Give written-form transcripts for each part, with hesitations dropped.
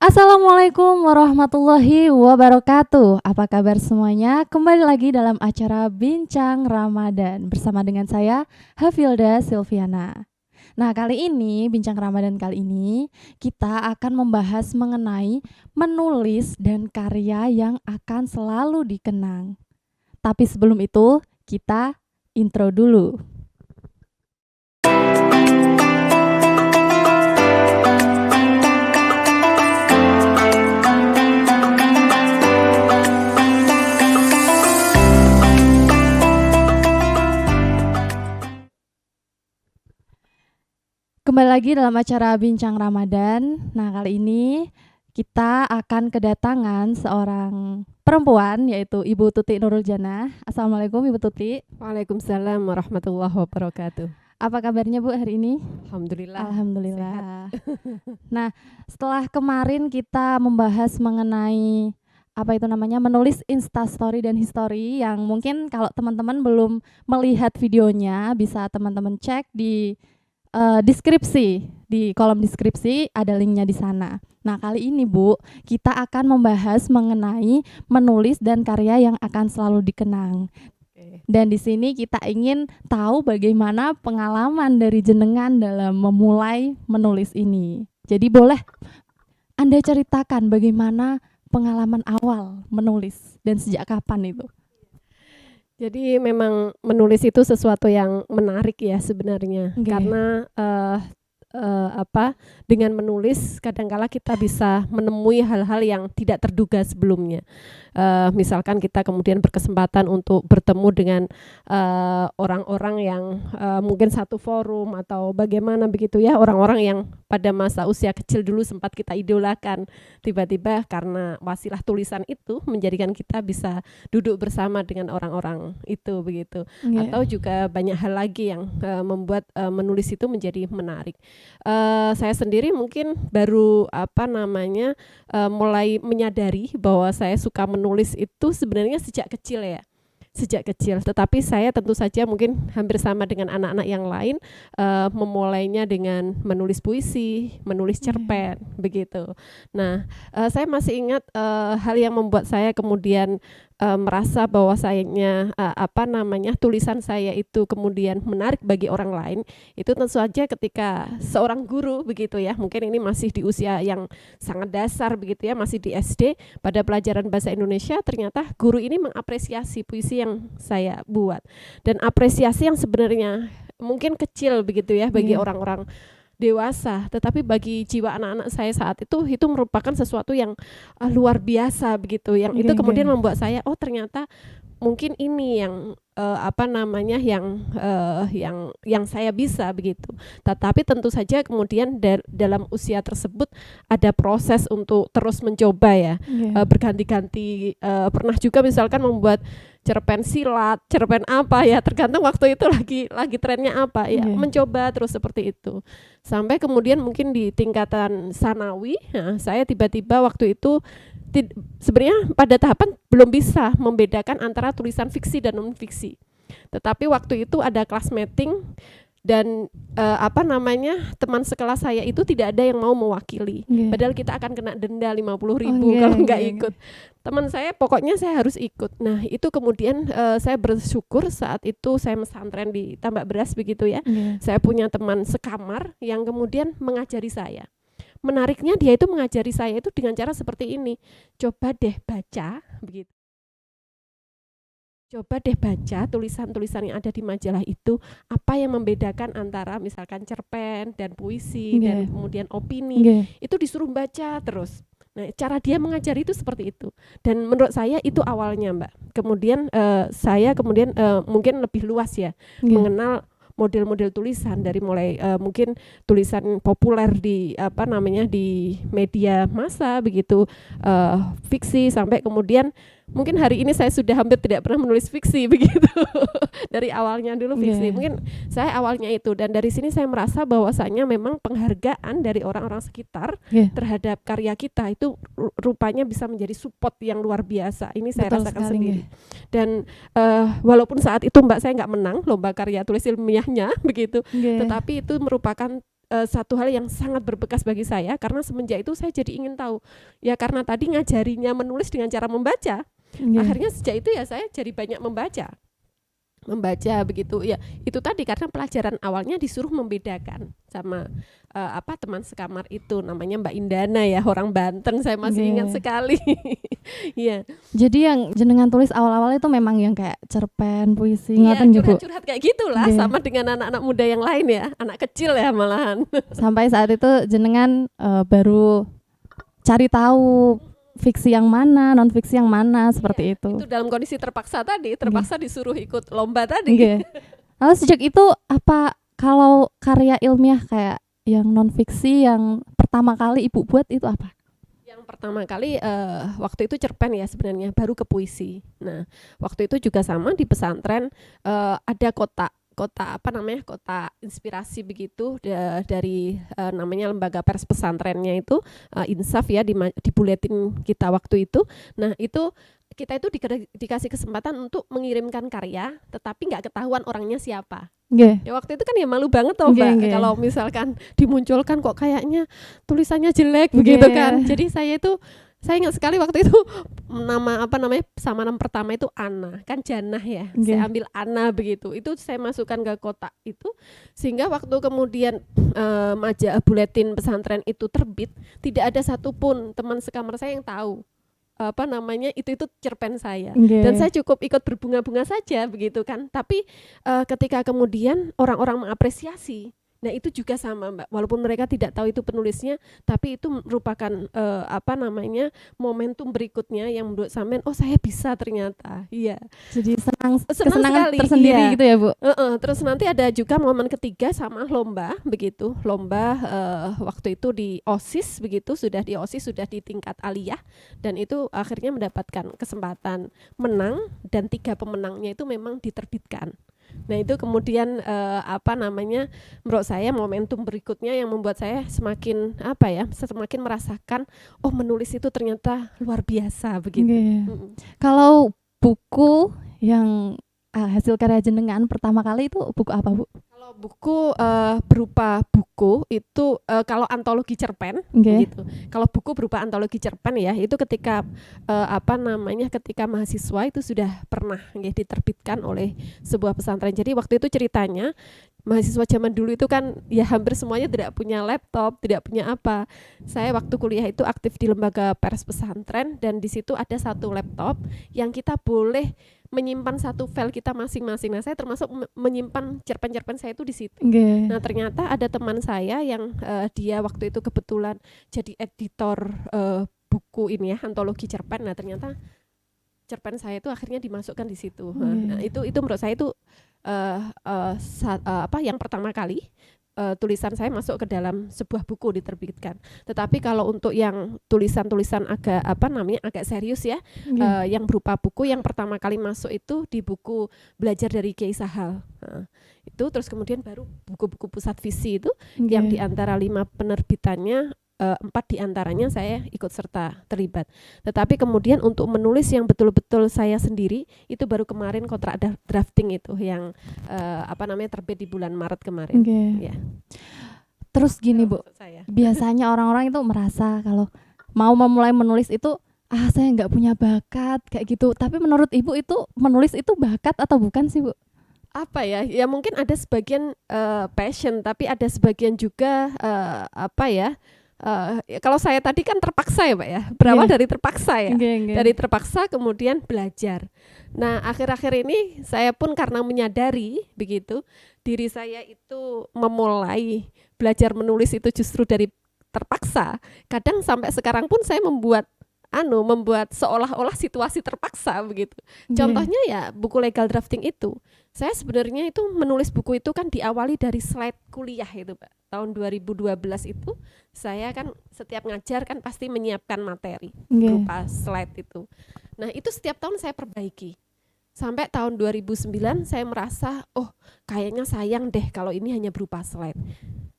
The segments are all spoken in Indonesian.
Assalamualaikum warahmatullahi wabarakatuh. Apa kabar semuanya? Kembali lagi dalam acara Bincang Ramadan bersama dengan saya Hafilda Silviana. Nah, kali ini Bincang Ramadan kali ini kita akan membahas mengenai menulis dan karya yang akan selalu dikenang. Tapi sebelum itu, kita intro dulu. Kembali lagi dalam acara Bincang Ramadan. Nah, kali ini kita akan kedatangan seorang perempuan, yaitu Ibu Tuti Nurul Janah. Assalamualaikum Ibu Tuti. Waalaikumsalam warahmatullahi wabarakatuh. Apa kabarnya Bu hari ini? Alhamdulillah. Alhamdulillah. Nah, setelah kemarin kita membahas mengenai menulis Instastory dan History, yang mungkin kalau teman-teman belum melihat videonya bisa teman-teman cek di deskripsi, di kolom deskripsi ada linknya di sana. Nah, kali ini Bu, kita akan membahas mengenai menulis dan karya yang akan selalu dikenang. Dan di sini kita ingin tahu bagaimana pengalaman dari jenengan dalam memulai menulis ini. Jadi boleh Anda ceritakan bagaimana pengalaman awal menulis dan sejak kapan itu? Jadi memang menulis itu sesuatu yang menarik ya sebenarnya, karena dengan menulis kadangkala kita bisa menemui hal-hal yang tidak terduga sebelumnya. Misalkan kita kemudian berkesempatan untuk bertemu dengan orang-orang yang mungkin satu forum atau bagaimana begitu ya, orang-orang yang pada masa usia kecil dulu sempat kita idolakan, tiba-tiba karena wasilah tulisan itu menjadikan kita bisa duduk bersama dengan orang-orang itu begitu. Atau juga banyak hal lagi yang membuat menulis itu menjadi menarik. Saya sendiri mungkin baru mulai menyadari bahwa saya suka menulis itu sebenarnya sejak kecil, tetapi saya tentu saja mungkin hampir sama dengan anak-anak yang lain, memulainya dengan menulis puisi, menulis cerpen, begitu. Nah, saya masih ingat hal yang membuat saya kemudian merasa bahwa tulisan saya itu kemudian menarik bagi orang lain, itu tentu saja ketika seorang guru begitu ya, mungkin ini masih di usia yang sangat dasar begitu ya, masih di SD, pada pelajaran bahasa Indonesia, ternyata guru ini mengapresiasi puisi yang saya buat, dan apresiasi yang sebenarnya mungkin kecil begitu ya bagi orang-orang dewasa, tetapi bagi jiwa anak-anak saya saat itu merupakan sesuatu yang luar biasa begitu, yang itu kemudian membuat saya ternyata mungkin ini yang yang saya bisa begitu. Tetapi tentu saja kemudian dalam usia tersebut ada proses untuk terus mencoba ya, berganti-ganti, pernah juga misalkan membuat cerpen silat, cerpen apa ya, tergantung waktu itu lagi trennya apa ya, mencoba terus seperti itu. Sampai kemudian mungkin di tingkatan sanawi, saya tiba-tiba waktu itu sebenarnya pada tahapan belum bisa membedakan antara tulisan fiksi dan non fiksi. Tetapi waktu itu ada kelas meeting dan teman sekelas saya itu tidak ada yang mau mewakili, padahal kita akan kena denda 50.000 kalau nggak ikut. Teman saya pokoknya saya harus ikut. Nah, itu kemudian saya bersyukur saat itu saya mesantren di Tambak Beras begitu ya. Saya punya teman sekamar yang kemudian mengajari saya. Menariknya dia itu mengajari saya itu dengan cara seperti ini. Coba deh baca begitu. Coba deh baca tulisan-tulisan yang ada di majalah itu, apa yang membedakan antara misalkan cerpen dan puisi dan kemudian opini. Itu disuruh baca terus. Nah, cara dia mengajari itu seperti itu. Dan menurut saya itu awalnya, Mbak. Kemudian saya mungkin lebih luas ya mengenal model-model tulisan, dari mulai mungkin tulisan populer di di media massa begitu, fiksi, sampai kemudian mungkin hari ini saya sudah hampir tidak pernah menulis fiksi begitu. Dari awalnya dulu fiksi. Mungkin saya awalnya itu, dan dari sini saya merasa bahwasanya memang penghargaan dari orang-orang sekitar terhadap karya kita itu rupanya bisa menjadi support yang luar biasa. Ini saya rasakan sendiri. Dan walaupun saat itu Mbak saya nggak menang lomba karya tulis ilmiahnya begitu, tetapi itu merupakan satu hal yang sangat berbekas bagi saya, karena semenjak itu saya jadi ingin tahu. Ya karena tadi ngajarinya menulis dengan cara membaca. Akhirnya sejak itu ya saya jadi banyak membaca begitu ya. Itu tadi karena pelajaran awalnya disuruh membedakan sama teman sekamar itu, namanya Mbak Indana ya, orang Banten, saya masih ingat sekali. Iya. Jadi yang jenengan tulis awal-awal itu memang yang kayak cerpen, puisi, ngoten juga. Curhat kayak gitulah, sama dengan anak-anak muda yang lain ya, anak kecil ya malahan. Sampai saat itu jenengan baru cari tahu fiksi yang mana, non fiksi yang mana, seperti itu. Itu dalam kondisi terpaksa disuruh ikut lomba tadi. Lalu sejak itu apa, kalau karya ilmiah kayak yang non fiksi yang pertama kali Ibu buat itu apa? Yang pertama kali waktu itu cerpen ya sebenarnya, baru ke puisi. Nah, waktu itu juga sama di pesantren, ada kotak inspirasi begitu dari namanya lembaga pers pesantrennya itu, Insaf ya, di buletin kita waktu itu. Nah itu kita itu dikasih kesempatan untuk mengirimkan karya, tetapi nggak ketahuan orangnya siapa. Ya waktu itu kan ya malu banget toh Mbak, kalau misalkan dimunculkan kok kayaknya tulisannya jelek begitu kan. Jadi saya ingat sekali waktu itu samaran pertama itu Ana, kan Janah ya. Saya ambil Ana begitu. Itu saya masukkan ke kotak itu, sehingga waktu kemudian majalah buletin pesantren itu terbit, tidak ada satupun teman sekamar saya yang tahu itu cerpen saya. Dan saya cukup ikut berbunga-bunga saja begitu kan. Tapi ketika kemudian orang-orang mengapresiasi, nah itu juga sama Mbak, walaupun mereka tidak tahu itu penulisnya, tapi itu merupakan momentum berikutnya yang menurut sampean, oh saya bisa ternyata. Iya. Jadi kesenangan sekali, tersendiri gitu ya Bu. Terus nanti ada juga momen ketiga sama lomba begitu. Lomba waktu itu di OSIS begitu, sudah di tingkat aliyah, dan itu akhirnya mendapatkan kesempatan menang, dan 3 pemenangnya itu memang diterbitkan. Nah itu kemudian menurut saya momentum berikutnya yang membuat saya semakin merasakan, oh menulis itu ternyata luar biasa begitu. Kalau buku yang hasil karya jenengan pertama kali itu buku apa Bu? Kalau buku berupa buku itu kalau antologi cerpen gitu. Kalau buku berupa antologi cerpen ya, itu ketika ketika mahasiswa itu sudah pernah diterbitkan oleh sebuah pesantren. Jadi waktu itu ceritanya mahasiswa zaman dulu itu kan ya hampir semuanya tidak punya laptop, tidak punya apa. Saya waktu kuliah itu aktif di lembaga pers pesantren, dan di situ ada satu laptop yang kita boleh menyimpan satu file kita masing-masing. Nah, saya termasuk menyimpan cerpen-cerpen saya itu di situ. Nah, ternyata ada teman saya yang dia waktu itu kebetulan jadi editor buku ini ya, antologi cerpen. Nah, ternyata cerpen saya itu akhirnya dimasukkan di situ. Nah, itu menurut saya itu yang pertama kali tulisan saya masuk ke dalam sebuah buku diterbitkan. Tetapi kalau untuk yang tulisan-tulisan agak serius ya, yang berupa buku yang pertama kali masuk itu di buku Belajar dari Kiai Sahal. Itu terus kemudian baru buku-buku Pusat Visi itu yang di antara 5 penerbitannya 4 diantaranya saya ikut serta terlibat. Tetapi kemudian untuk menulis yang betul-betul saya sendiri itu baru kemarin kontrak drafting itu yang terbit di bulan Maret kemarin. Ya. Terus gini Bu, biasanya orang-orang itu merasa kalau mau memulai menulis itu saya nggak punya bakat kayak gitu. Tapi menurut Ibu itu menulis itu bakat atau bukan sih Bu? Ya mungkin ada sebagian passion, tapi ada sebagian juga kalau saya tadi kan terpaksa ya Pak ya, berawal dari terpaksa ya, dari terpaksa kemudian belajar. Nah akhir-akhir ini saya pun karena menyadari begitu, diri saya itu memulai belajar menulis itu justru dari terpaksa. Kadang sampai sekarang pun saya membuat seolah-olah situasi terpaksa begitu. Contohnya ya buku legal drafting itu. Saya sebenarnya itu menulis buku itu kan diawali dari slide kuliah itu Pak. Tahun 2012 itu saya kan setiap ngajar kan pasti menyiapkan materi berupa slide itu. Nah itu setiap tahun saya perbaiki. Sampai tahun 2009 saya merasa, oh kayaknya sayang deh kalau ini hanya berupa slide.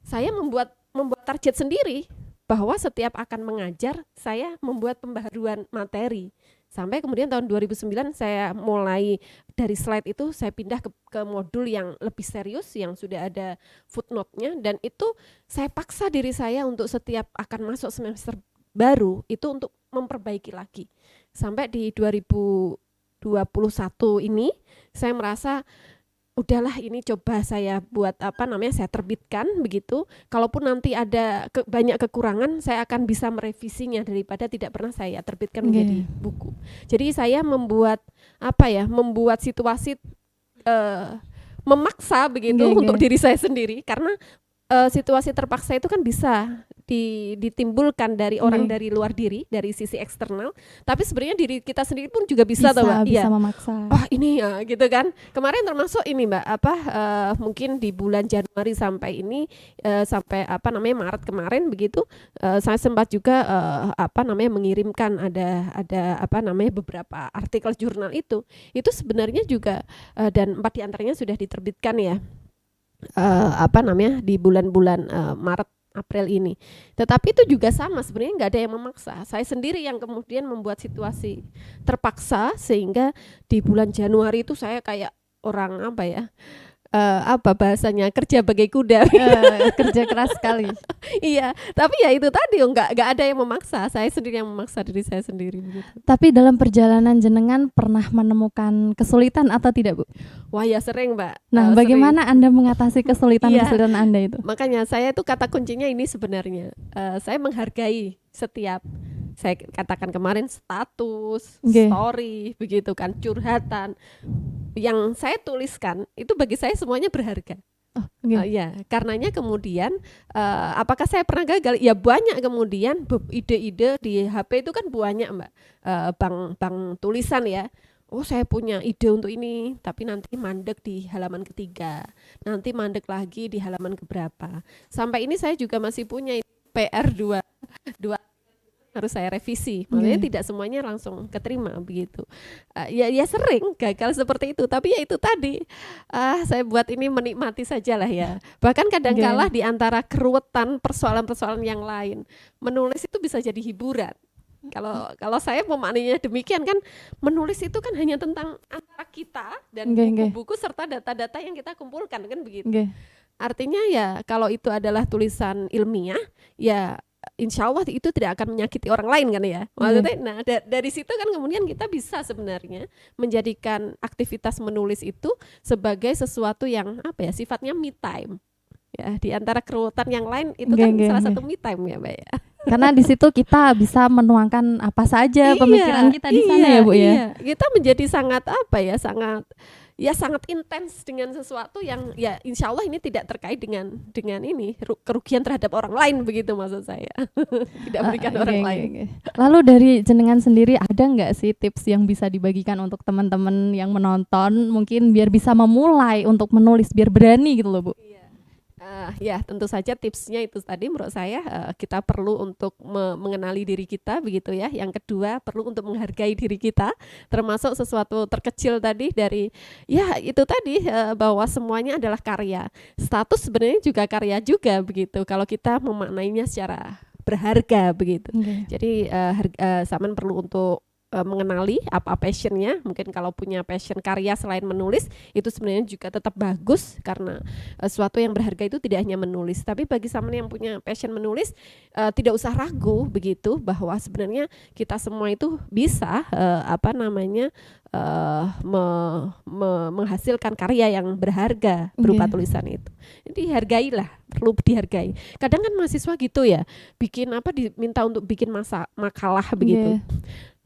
Saya membuat target sendiri, bahwa setiap akan mengajar, saya membuat pembaharuan materi. Sampai kemudian tahun 2009 saya mulai dari slide itu saya pindah ke modul yang lebih serius yang sudah ada footnote-nya, dan itu saya paksa diri saya untuk setiap akan masuk semester baru itu untuk memperbaiki lagi. Sampai di 2021 ini saya merasa udahlah ini coba saya buat saya terbitkan begitu. Kalaupun nanti ada banyak kekurangan, saya akan bisa merevisinya daripada tidak pernah saya terbitkan menjadi buku. Jadi saya membuat situasi memaksa begitu untuk diri saya sendiri, karena situasi terpaksa itu kan bisa ditimbulkan dari orang dari luar diri, dari sisi eksternal, tapi sebenarnya diri kita sendiri pun juga bisa memaksa. Oh ini ya gitu kan. Kemarin termasuk ini Mbak mungkin di bulan Januari sampai ini sampai Maret kemarin begitu, saya sempat juga mengirimkan ada beberapa artikel jurnal itu sebenarnya juga dan 4 diantaranya sudah diterbitkan ya di bulan-bulan Maret April ini. Tetapi itu juga sama, sebenarnya nggak ada yang memaksa. Saya sendiri yang kemudian membuat situasi terpaksa, sehingga di bulan Januari itu saya kayak orang bahasanya kerja bagai kuda. Kerja keras sekali. Iya, tapi ya itu tadi nggak ada yang memaksa, saya sendiri yang memaksa diri saya sendiri begitu. Tapi dalam perjalanan jenengan pernah menemukan kesulitan atau tidak, Bu? Wah ya sering, Mbak. Nah, bagaimana Anda mengatasi kesulitan-kesulitan Anda itu? Makanya saya itu kata kuncinya ini sebenarnya, saya menghargai setiap, saya katakan kemarin, status, story begitu kan, curhatan yang saya tuliskan itu bagi saya semuanya berharga. Ya, karenanya kemudian apakah saya pernah gagal? Ya banyak, kemudian ide-ide di HP itu kan banyak, Mbak, bank tulisan ya. Oh saya punya ide untuk ini, tapi nanti mandek di halaman ketiga, nanti mandek lagi di halaman keberapa. Sampai ini saya juga masih punya PR 2 harus saya revisi, makanya tidak semuanya langsung keterima begitu. Ya sering gagal seperti itu, tapi ya itu tadi saya buat ini menikmati saja lah ya. Bahkan kadang-kala di antara keruwetan persoalan-persoalan yang lain, menulis itu bisa jadi hiburan. Kalau saya memaknainya demikian kan, menulis itu kan hanya tentang antara kita dan buku-buku serta data-data yang kita kumpulkan kan begitu. Artinya ya kalau itu adalah tulisan ilmiah, ya insya Allah itu tidak akan menyakiti orang lain kan ya. Maksudnya, nah dari situ kan kemudian kita bisa sebenarnya menjadikan aktivitas menulis itu sebagai sesuatu yang sifatnya me time. Ya, di antara keruwetan yang lain itu salah satu me time ya, Mbak ya. Karena di situ kita bisa menuangkan apa saja pemikiran kita di sana ya, Bu ya. Iya. Kita menjadi sangat sangat intens dengan sesuatu yang ya insya Allah ini tidak terkait dengan ini kerugian terhadap orang lain begitu maksud saya. Tidak merugikan orang lain. Lalu dari jenengan sendiri ada nggak sih tips yang bisa dibagikan untuk teman-teman yang menonton mungkin biar bisa memulai untuk menulis, biar berani gitu loh, Bu? Ya tentu saja tipsnya itu tadi menurut saya kita perlu untuk mengenali diri kita begitu ya. Yang kedua perlu untuk menghargai diri kita, termasuk sesuatu terkecil tadi dari ya itu tadi bahwa semuanya adalah karya. Status sebenarnya juga karya juga begitu kalau kita memaknainya secara berharga begitu. Jadi Saman perlu untuk mengenali apa passionnya. Mungkin kalau punya passion karya selain menulis itu sebenarnya juga tetap bagus, karena sesuatu yang berharga itu tidak hanya menulis. Tapi bagi Saman yang punya passion menulis, tidak usah ragu begitu bahwa sebenarnya kita semua itu bisa menghasilkan karya yang berharga berupa tulisan itu. Jadi hargailah, perlu dihargai. Kadang kan mahasiswa gitu ya, bikin diminta untuk bikin makalah begitu.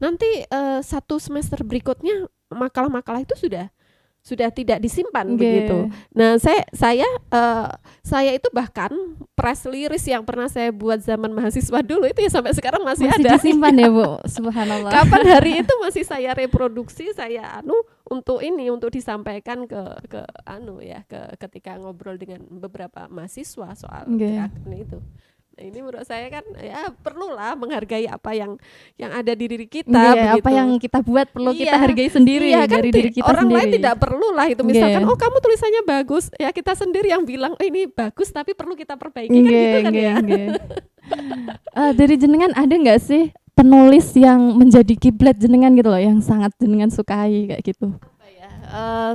Nanti 1 semester berikutnya makalah-makalah itu sudah tidak disimpan begitu. Nah, saya itu bahkan press release yang pernah saya buat zaman mahasiswa dulu itu ya sampai sekarang masih ada. Disimpan ya, Bu. Subhanallah. Kapan hari itu masih saya reproduksi, saya untuk disampaikan ke ketika ngobrol dengan beberapa mahasiswa soal gerakan itu. Nah, ini menurut saya kan ya perlulah menghargai apa yang ada di diri kita begitu. Apa yang kita buat perlu kita hargai sendiri dari diri kita orang sendiri. Lain tidak perlulah itu misalkan kamu tulisannya bagus, ya kita sendiri yang bilang ini bagus tapi perlu kita perbaiki kan gitu kan ya. Dari jenengan ada nggak sih penulis yang menjadi kiblat jenengan gitu loh, yang sangat jenengan sukai kayak gitu?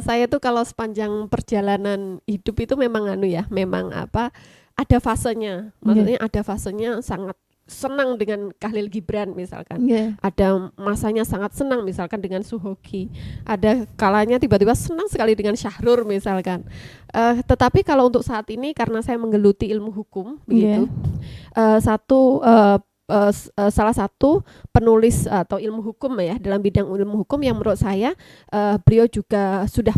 Saya tuh kalau sepanjang perjalanan hidup itu memang memang ada fasenya. Maksudnya ada fasenya sangat senang dengan Khalil Gibran misalkan. Ada masanya sangat senang misalkan dengan Suhoki. Ada kalanya tiba-tiba senang sekali dengan Syahrur misalkan. Tetapi kalau untuk saat ini karena saya menggeluti ilmu hukum begitu. Salah satu penulis atau ilmu hukum ya, dalam bidang ilmu hukum yang menurut saya beliau juga sudah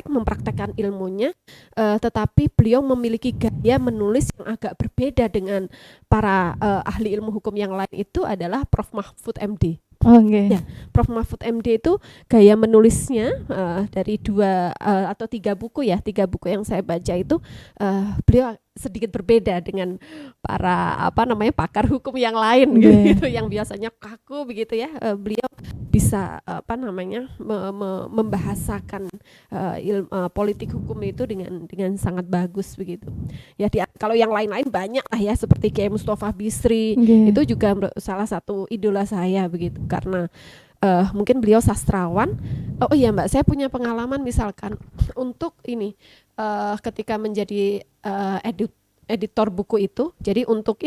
mempraktekkan ilmunya, tetapi beliau memiliki gaya menulis yang agak berbeda dengan para ahli ilmu hukum yang lain, itu adalah Prof. Mahfud MD. Ya, Prof. Mahfud MD itu gaya menulisnya dari 2 atau 3 buku yang saya baca itu, beliau sedikit berbeda dengan para pakar hukum yang lain gitu, yang biasanya kaku begitu ya. Beliau bisa membahasakan politik hukum itu dengan sangat bagus begitu. Ya, kalau yang lain-lain banyak lah ya, seperti Kiai Mustafa Bisri, itu juga salah satu idola saya begitu, karena mungkin beliau sastrawan. Oh iya Mbak, saya punya pengalaman misalkan untuk ini ketika menjadi editor buku itu. Jadi untuk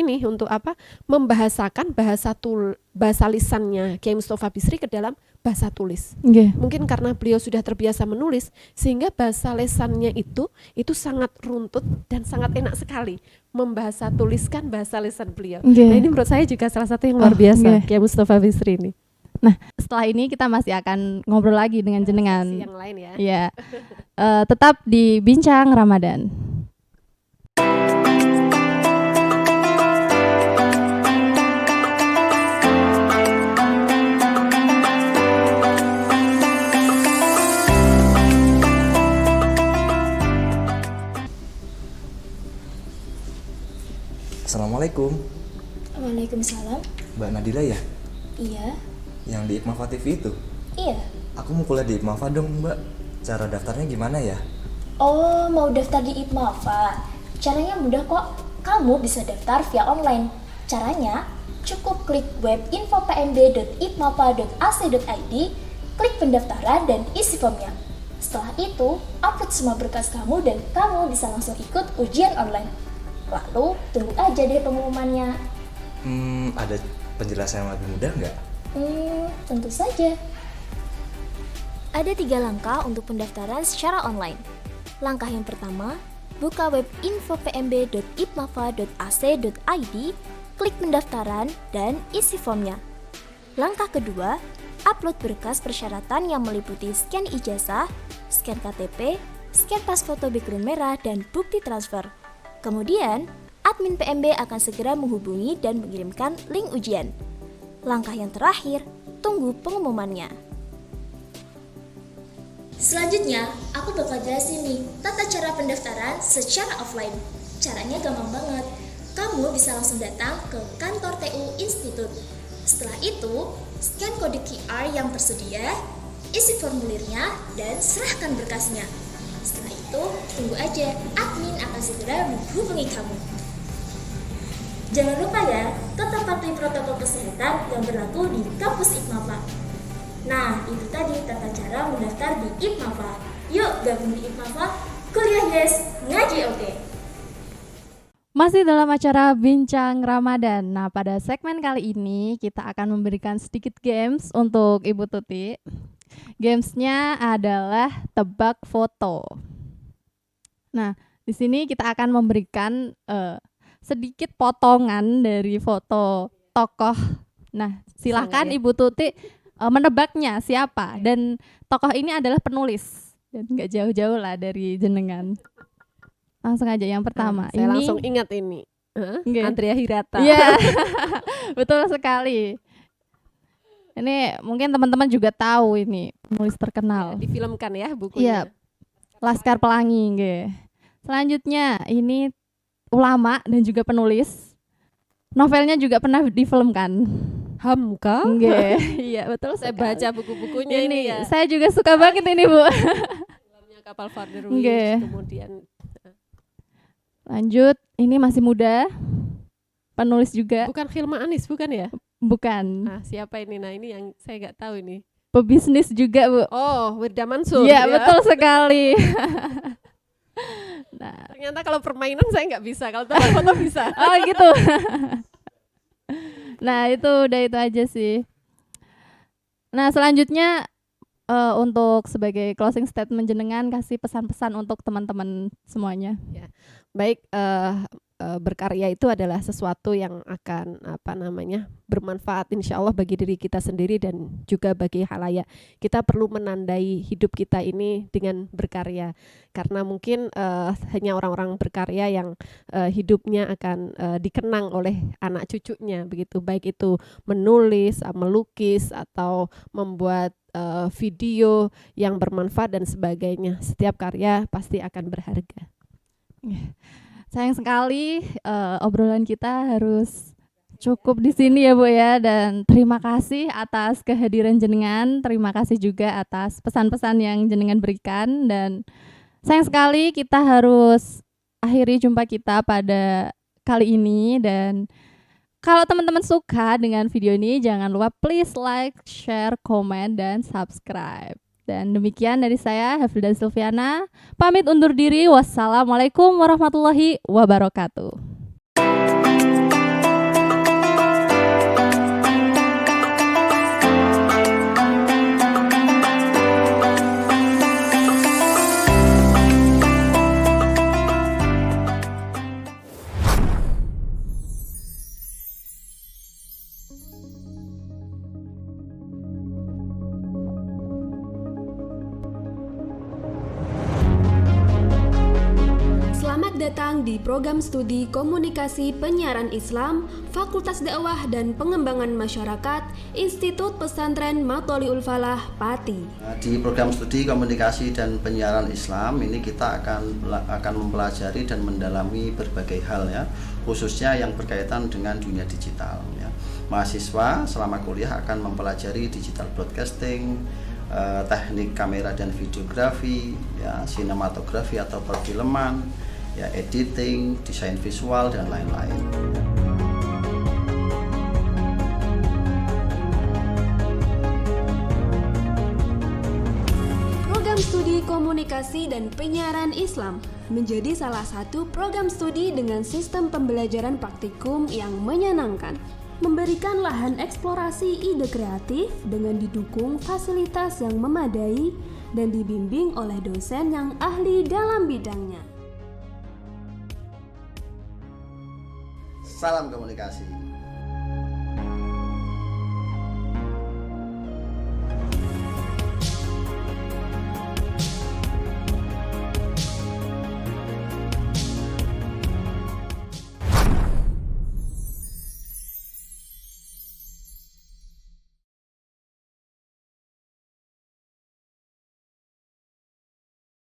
membahasakan bahasa lisannya Kiai Mustafa Bisri ke dalam bahasa tulis. Mungkin karena beliau sudah terbiasa menulis sehingga bahasa lisannya itu sangat runtut dan sangat enak sekali membahasa tuliskan bahasa lisan beliau. Nah, ini menurut saya juga salah satu yang luar biasa Kiai Mustafa Bisri ini. Nah, setelah ini kita masih akan ngobrol lagi dengan jenengan. Yang lain ya. Iya. Tetap di Bincang Ramadan. Assalamualaikum. Waalaikumsalam. Mbak Nadila ya? Iya. Yang di IPMAFA TV itu? Iya. Aku mau kuliah di IPMAFA dong Mbak. Cara daftarnya gimana ya? Oh, mau daftar di IPMAFA? Caranya mudah kok. Kamu bisa daftar via online. Caranya, cukup klik web info.pmb.ipmafa.ac.id, klik pendaftaran dan isi formnya. Setelah itu, upload semua berkas kamu dan kamu bisa langsung ikut ujian online. Lalu, tunggu aja deh pengumumannya. Ada penjelasan yang lebih mudah nggak? Tentu saja. Ada 3 langkah untuk pendaftaran secara online. Langkah yang pertama, buka web info.pmb.ipmafa.ac.id, klik pendaftaran dan isi formnya. Langkah kedua, upload berkas persyaratan yang meliputi scan ijazah, scan KTP, scan pas foto background merah, dan bukti transfer. Kemudian, admin PMB akan segera menghubungi dan mengirimkan link ujian. Langkah yang terakhir, tunggu pengumumannya. Selanjutnya, aku bakal jelasin nih tata cara pendaftaran secara offline. Caranya gampang banget. Kamu bisa langsung datang ke kantor TU Institut. Setelah itu, scan kode QR yang tersedia, isi formulirnya, dan serahkan berkasnya. Setelah itu, tunggu aja, admin akan segera menghubungi kamu. Jangan lupa ya, tetap patuhi protokol kesehatan yang berlaku di kampus IPMAFA. Nah, itu tadi tata cara mendaftar di IPMAFA. Yuk gabung di IPMAFA, kuliah yes, ngaji oke. Masih dalam acara Bincang Ramadan. Nah, pada segmen kali ini kita akan memberikan sedikit games untuk Ibu Tuti. Gamesnya adalah tebak foto. Nah, di sini kita akan memberikan sedikit potongan dari foto tokoh. Nah, silakan Ibu Tuti menebaknya siapa, dan tokoh ini adalah penulis dan nggak jauh-jauh lah dari jenengan. Langsung aja yang pertama. Saya ini langsung ingat ini. Andrea Hirata. Iya, betul sekali. Ini mungkin teman-teman juga tahu ini penulis terkenal. Difilmkan ya bukunya. Iya, Laskar Pelangi. Selanjutnya ini ulama dan juga penulis. Novelnya juga pernah difilmkan. Hamka? Iya, betul. Saya baca buku-bukunya ini ya. Saya juga suka banget ini, Bu. Filmnya Kapal Farderwich, kemudian lanjut, ini masih muda. Penulis juga. Bukan Hilma Anis, bukan ya? Bukan. Nah, siapa ini? Nah, ini yang saya nggak tahu ini. Pebisnis juga, Bu. Oh, Wirda Mansur. Iya, betul sekali. Nah, Ternyata kalau permainan saya nggak bisa, kalau foto bisa. oh gitu. Nah, udah itu aja sih. Nah, selanjutnya untuk sebagai closing statement jenengan kasih pesan-pesan untuk teman-teman semuanya. Baik, berkarya itu adalah sesuatu yang akan bermanfaat insya Allah bagi diri kita sendiri dan juga bagi khalayak. Kita perlu menandai hidup kita ini dengan berkarya, karena mungkin hanya orang-orang berkarya yang hidupnya akan dikenang oleh anak cucunya begitu, baik itu menulis, melukis atau membuat video yang bermanfaat dan sebagainya. Setiap karya pasti akan berharga. Sayang sekali obrolan kita harus cukup di sini ya Bu ya, dan terima kasih atas kehadiran jenengan, terima kasih juga atas pesan-pesan yang jenengan berikan, dan sayang sekali kita harus akhiri jumpa kita pada kali ini. Dan kalau teman-teman suka dengan video ini, jangan lupa please like, share, komen, dan subscribe. Dan demikian dari saya, Hafilda Silviana, pamit undur diri. Wassalamualaikum warahmatullahi wabarakatuh. Selamat datang di program studi Komunikasi Penyiaran Islam, Fakultas Dakwah dan Pengembangan Masyarakat, Institut Pesantren Matholiul Falah, Pati. Di program studi Komunikasi dan Penyiaran Islam ini kita akan mempelajari dan mendalami berbagai hal ya, khususnya yang berkaitan dengan dunia digital ya. Mahasiswa selama kuliah akan mempelajari digital broadcasting, teknik kamera dan videografi, ya, sinematografi atau perfilman, ya, editing, desain visual dan lain-lain. Program studi Komunikasi dan Penyiaran Islam menjadi salah satu program studi dengan sistem pembelajaran praktikum yang menyenangkan, memberikan lahan eksplorasi ide kreatif dengan didukung fasilitas yang memadai dan dibimbing oleh dosen yang ahli dalam bidangnya. Salam komunikasi.